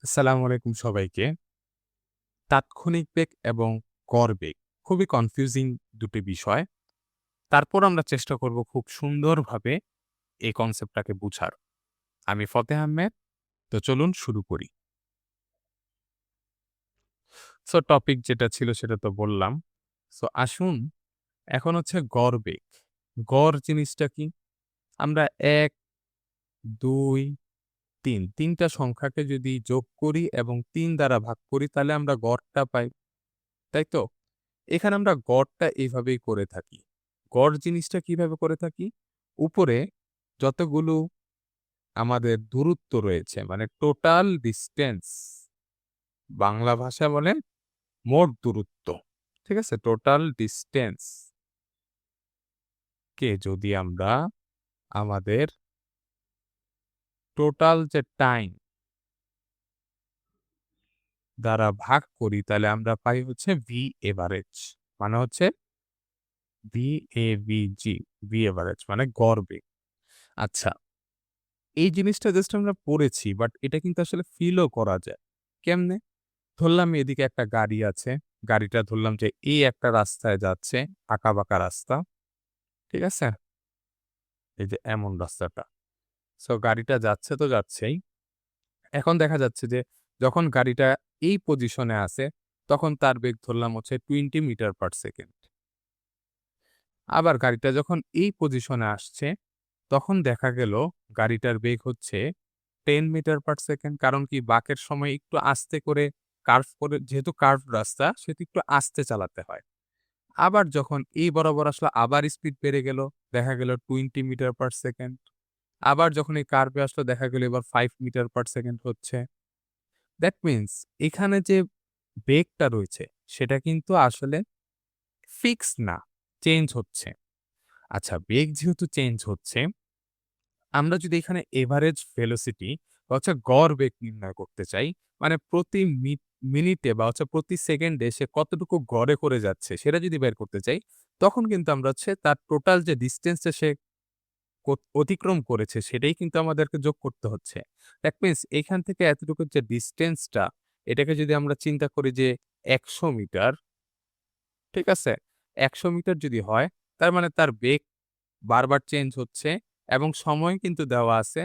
আসসালামু আলাইকুম সবাইকে। তাৎক্ষণিক বেগ এবং গড় বেগ খুবই কনফিউজিং দুটি বিষয়। তারপর আমরা চেষ্টা করব খুব সুন্দরভাবে এই কনসেপ্টটাকে বুঝার। আমি ফতেহ আহমেদ। তো চলুন শুরু করি। সো টপিক যেটা ছিল সেটা তো বললাম। সো আসুন এখন হচ্ছে গড় বেগ। গড় জিনিসটা কি? আমরা ১, ২, ৩ ৩ টা সংখ্যাকে যদি যোগ করি এবং ৩ দ্বারা ভাগ করি তাহলে আমরা গড়টা পাই। তাই তো? এখানে আমরা গড়টা এভাবেই করে থাকি। গড় জিনিসটা কিভাবে করে থাকি? উপরে যতগুলো আমাদের দূরত্ব রয়েছে মানে টোটাল ডিসট্যান্স, বাংলা ভাষায় বলে মোট দূরত্ব। ঠিক আছে? টোটাল ডিসট্যান্স কে যদি আমরা আমাদের টোটাল যে টাইম দ্বারা ভাগ করি তাহলে আমরা পাই হচ্ছে ভি এভারেজ। মানে হচ্ছে VAVG, ভি এভারেজ মানে গড় বেগ। আচ্ছা, এই জিনিসটা জাস্ট আমরা পড়েছি বাট এটা কিন্তু আসলে ফিলও করা যায়। কেমনে? ধরলাম এদিকে একটা গাড়ি আছে। গাড়িটা ধরলাম যে এই একটা রাস্তায় যাচ্ছে, আঁকাবাঁকা রাস্তা। ঠিক আছে? এই যে এমন রাস্তাটা। সো গাড়িটা যাচ্ছে তো যাচ্ছেই। এখন দেখা যাচ্ছে যে যখন গাড়িটা এই পজিশনে আছে তখন তার বেগ ধরলাম হচ্ছে 20 মিটার পার সেকেন্ড। আবার গাড়িটা যখন এই পজিশনে আসছে তখন দেখা গেল গাড়িটার বেগ হচ্ছে 10 মিটার পার সেকেন্ড। কারণ কি বাঁকের সময় একটু আস্তে করে কার্ভ করে, যেহেতু কার্ভ রাস্তা সেহেতু একটু আস্তে চালাতে হয়। আবার যখন এই বরাবর আসলো আবার স্পিড বেড়ে গেল, দেখা গেল 20 মিটার পার সেকেন্ড। আবার যখন এই কার্ভে আসলো দেখা গেল এবার 5 মিটার পার সেকেন্ড হচ্ছে। দ্যাট মিনস এখানে যে বেগটা রয়েছে সেটা কিন্তু আসলে ফিক্সড না, চেঞ্জ হচ্ছে। আচ্ছা, বেগ যেহেতু চেঞ্জ হচ্ছে, আমরা যদি এখানে এভারেজ ভেলোসিটি বা হচ্ছে গড় বেগ নির্ণয় করতে চাই, মানে প্রতি মিনিটে বা হচ্ছে প্রতি সেকেন্ডে সে কতটুকু গড়ে করে যাচ্ছে সেটা যদি বের করতে চাই, তখন কিন্তু আমরা হচ্ছে তার টোটাল যে ডিসট্যান্সটা সে অতিক্রম করেছে সেটাই কিন্তু আমাদেরকে যোগ করতে হচ্ছে। দ্যাট মিনস এখান থেকে এতটুকু যে ডিসট্যান্সটা, এটাকে যদি আমরা চিন্তা করি যে ১০০ মিটার, ঠিক আছে? ১০০ মিটার যদি হয় তার মানে তার বেগ বারবার চেঞ্জ হচ্ছে এবং সময় কিন্তু দেওয়া আছে।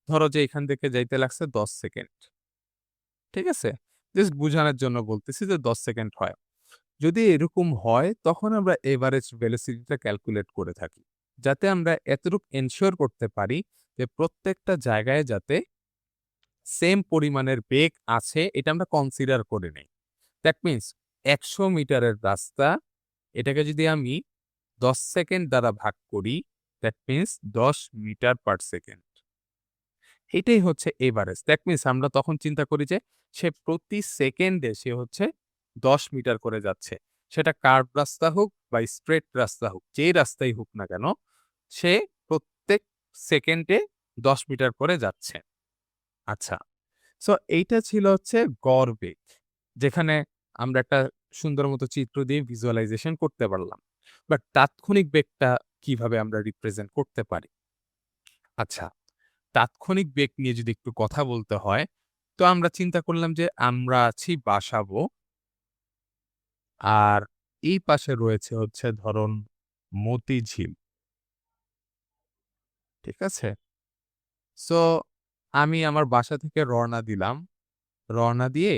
ধরো যে এখান থেকে যাইতে লাগছে ১০ সেকেন্ড। ঠিক আছে? জাস্ট বুঝানোর জন্য বলতেছি যে ১০ সেকেন্ড হয়। যদি এরকম হয় তখন আমরা এভারেজ ভেলোসিটিটা ক্যালকুলেট করে থাকি। যাতে আমরা এতটুকু এনশিওর করতে পারি যে প্রত্যেকটা জায়গায় যাতে সেম পরিমাণের বেগ আছে এটা আমরা কনসিডার করে নেই। দ্যাট মিনস ১০০ মিটারের রাস্তা, এটাকে যদি আমি ১০ সেকেন্ড দ্বারা ভাগ করি, that means ১০ metre per second. এটাই হচ্ছে এভারেজ। দ্যাট মিনস আমরা তখন চিন্তা করি যে সে প্রতি সেকেন্ডে সে হচ্ছে ১০ মিটার করে যাচ্ছে। সেটা কার্ভ রাস্তা হোক বা স্ট্রেইট রাস্তা হোক, যেই রাস্তাই হোক না কেন, সে প্রত্যেক সেকেন্ডে ১০ মিটার করে যাচ্ছে। আচ্ছা। সো এইটা ছিল হচ্ছে গড় বেগ। যেখানে আমরা একটা সুন্দর মতো চিত্র দিয়ে ভিজুয়ালাইজেশন করতে পারলাম। বাট তাৎক্ষণিক বেগটা কিভাবে আমরা রিপ্রেজেন্ট করতে পারি? আচ্ছা, তাৎক্ষণিক বেগ নিয়ে যদি একটু কথা বলতে হয়, তো আমরা চিন্তা করলাম যে আমরা আছি বাসাবো। আর এই পাশে রয়েছে হচ্ছে ধরুন মতিঝিল। ঠিক আছে? সো আমি আমার বাসা থেকে রওনা দিলাম। রওনা দিয়ে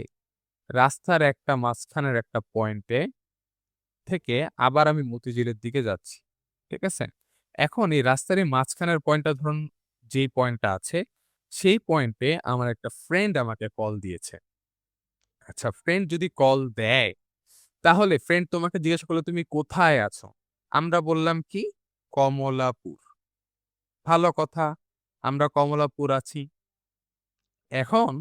রাস্তার একটা মাঝখানের একটা পয়েন্টে থেকে আবার আমি মতিঝিলের দিকে যাচ্ছি। ঠিক আছে? এখন এই রাস্তার এই মাঝখানের পয়েন্টটা ধরুন, যেই পয়েন্টটা আছে, সেই পয়েন্টে আমার একটা ফ্রেন্ড আমাকে কল দিয়েছে। আচ্ছা, ফ্রেন্ড যদি কল দেয়, তাহলে ফ্রেন্ড তোমাকে জিজ্ঞাসা করলো, "তুমি কোথায় আছো?" আমরা বললাম কি? কমলাপুর। ভালো কথা। আমরা কমলাপুর আছি। এখন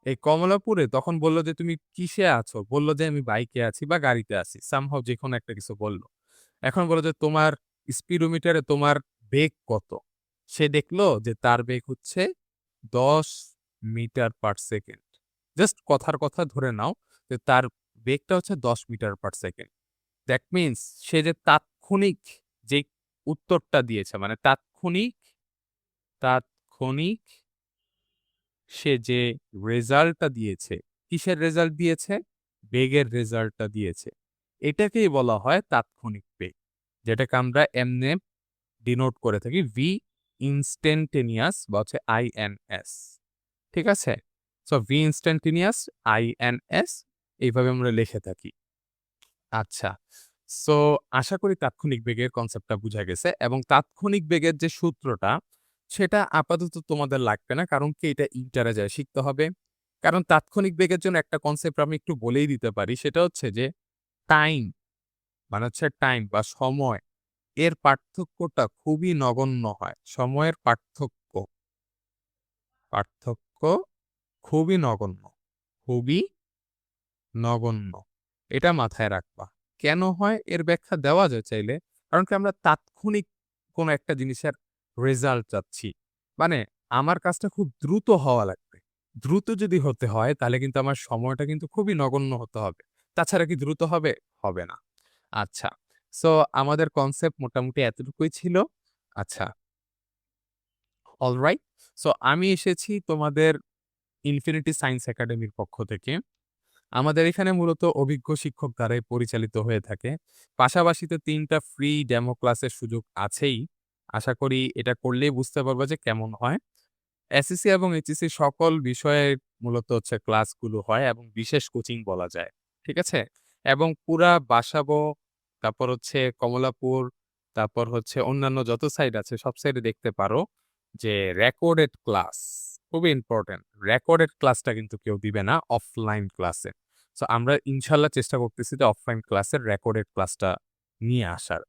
এই কমলাপুরে তখন বলল যে, "তুমি কিসে আছো?" বলল যে, "আমি বাইকে আছি বা গাড়িতে আছি।" সামহাউ যেকোনো একটা কিছু বলল। এখন বলল যে, "তোমার স্পিডোমিটারে তোমার বেগ কত?" সে দেখল যে তার বেগ হচ্ছে ১০ মিটার পার সেকেন্ড। জাস্ট কথার কথা ধরে নাও যে তার বেগটা হচ্ছে ১০ metre per second. That means সে যে তাৎক্ষণিক যেই উত্তরটা দিয়েছে মানে তাৎক্ষণিক সে যে রেজাল্টটা দিয়েছে, কিসের রেজাল্ট দিয়েছে? বেগের রেজাল্টটা দিয়েছে। এটাকেই বলা হয় তাৎক্ষণিক বেগ। যেটাকে আমরা এমনে ডিনোট করে থাকি ভি ইনস্ট্যান্টেনিয়াস বা হচ্ছে আইএনএস। ঠিক আছে? সো ভি ইনস্ট্যান্টেনিয়াস আইএনএস এইভাবে আমরা লিখে থাকি। আচ্ছা। সো আশা করি তাৎক্ষণিক বেগের কনসেপ্টটা বুঝা গেছে এবং তাৎক্ষণিক বেগের যে সূত্রটা, সেটা আপাতত তোমাদের লাগবে না। কারণ কি এটা ইন্টারে যায় শিখতে হবে। কারণ তাৎক্ষণিক বেগের জন্য একটা কনসেপ্ট আমি একটু বলেই দিতে পারি। সেটা হচ্ছে যে টাইম মানে হচ্ছে টাইম বা সময় এর পার্থক্যটা খুবই নগণ্য হয়। সময়ের পার্থক্য খুবই নগণ্য। খুবই নগণ্য। এটা মাথায় রাখবা। কেন হয় এর ব্যাখ্যা দেওয়া যায় চাইলে। কারণ কি আমরা তাৎক্ষণিক কোনো একটা জিনিসের রেজাল্ট চাচ্ছি। মানে আমার কাজটা খুব দ্রুত হওয়া লাগবে। দ্রুত যদি হতে হয় তাহলে কিন্তু আমার সময়টা কিন্তু খুবই নগণ্য হতে হবে। তাছাড়া কি দ্রুত হবে? হবে না। আচ্ছা। সো আমাদের কনসেপ্ট মোটামুটি এতটুকুই ছিল। আচ্ছা, অলরাইট। সো আমি এসেছি তোমাদের ইনফিনিটি সায়েন্স একাডেমির পক্ষ থেকে। আমাদের এখানে মূলত অভিজ্ঞ শিক্ষক দ্বারাই পরিচালিত হয়ে থাকে। পাশাপাশি তো ৩ টা ফ্রি ডেমো ক্লাসের সুযোগ আছেই। আশা করি এটা করলেই বুঝতে পারবা যে কেমন হয়। এসএসসি এবং এইচএসসি সকল বিষয়ে মূলত হচ্ছে ক্লাসগুলো হয় এবং বিশেষ কোচিং বলা যায়। ঠিক আছে? এবং পুরা বাসাবো, তারপর হচ্ছে কমলাপুর, তারপর হচ্ছে অন্যান্য যত সাইট আছে সব সাইটে দেখতে পারো যে রেকর্ডেড ক্লাস খুবই ইম্পোর্টেন্ট। রেকর্ডেড ক্লাসটা কিন্তু কেউ দিবে না অফলাইন ক্লাসে। সো আমরা ইনশাআল্লাহ চেষ্টা করতেছি যে অফলাইন ক্লাসের রেকর্ডেড ক্লাসটা নিয়ে আসার।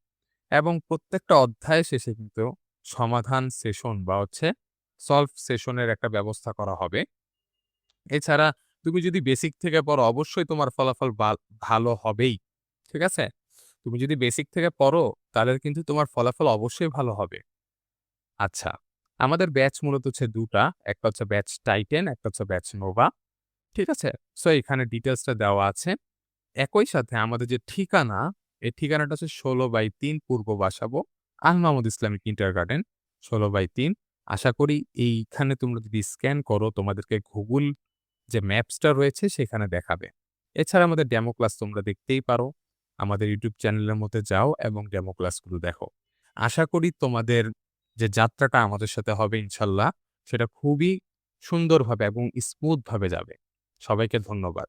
এবং প্রত্যেকটা অধ্যায় শেষে কিন্তু সমাধান সেশন বা হচ্ছে সলভ সেশনের একটা ব্যবস্থা করা হবে। এছাড়া তুমি যদি বেসিক থেকে পড়ো অবশ্যই তোমার ফলাফল ভালো হবেই। ঠিক আছে? তুমি যদি বেসিক থেকে পড়ো তাহলে কিন্তু তোমার ফলাফল অবশ্যই ভালো হবে। আচ্ছা, আমাদের ব্যাচ মূলত হচ্ছে ২ টা। একটা হচ্ছে ব্যাচ টাইটেন, একটা হচ্ছে ব্যাচ নোভা। ঠিক আছে? সো এখানে ডিটেইলসটা দেওয়া আছে। একই সাথে আমাদের যে ঠিকানা, এই ঠিকানাটা হচ্ছে ১৬/৩ পূর্ব বাসাবো, আল মাহমুদ ইসলামিক কিন্ডারগার্টেন ১৬/৩। আশা করি এইখানে তোমরা যদি স্ক্যান করো তোমাদেরকে গুগল যে ম্যাপসটা রয়েছে সেখানে দেখাবে। এছাড়া আমাদের ডেমো ক্লাস তোমরা দেখতেই পারো। আমাদের ইউটিউব চ্যানেলের মধ্যে যাও এবং ডেমো ক্লাসগুলো দেখো। আশা করি তোমাদের যে যাত্রাটা আমাদের সাথে হবে ইনশাল্লাহ, সেটা খুবই সুন্দরভাবে এবং স্মুথ ভাবে যাবে। সবাইকে ধন্যবাদ।